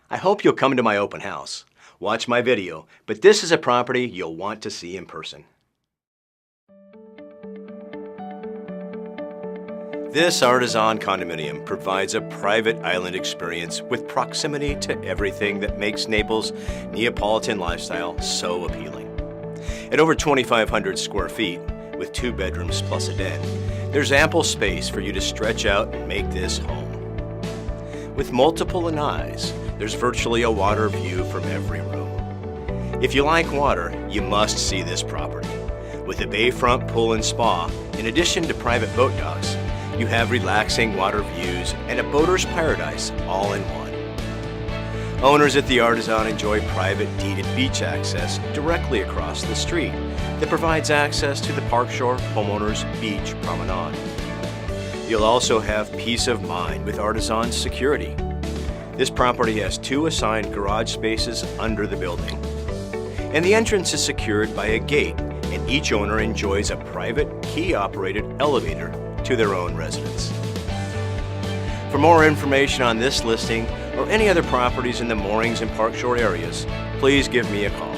I hope you'll come to my open house. Watch my video, but this is a property you'll want to see in person. This Ardissone condominium provides a private island experience with proximity to everything that makes Naples' Neapolitan lifestyle so appealing. At over 2,500 square feet, with 2 bedrooms plus a den, there's ample space for you to stretch out and make this home. With multiple lanais, there's virtually a water view from every room. If you like water, you must see this property. With a bayfront pool and spa, in addition to private boat docks, you have relaxing water views and a boater's paradise all in one. Owners at the Ardissone enjoy private deeded beach access directly across the street that provides access to the Parkshore Homeowners Beach Promenade. You'll also have peace of mind with Ardissone's security. This property has 2 assigned garage spaces under the building, and the entrance is secured by a gate, and each owner enjoys a private key-operated elevator to their own residence. For more information on this listing or any other properties in the Moorings and Parkshore areas, please give me a call.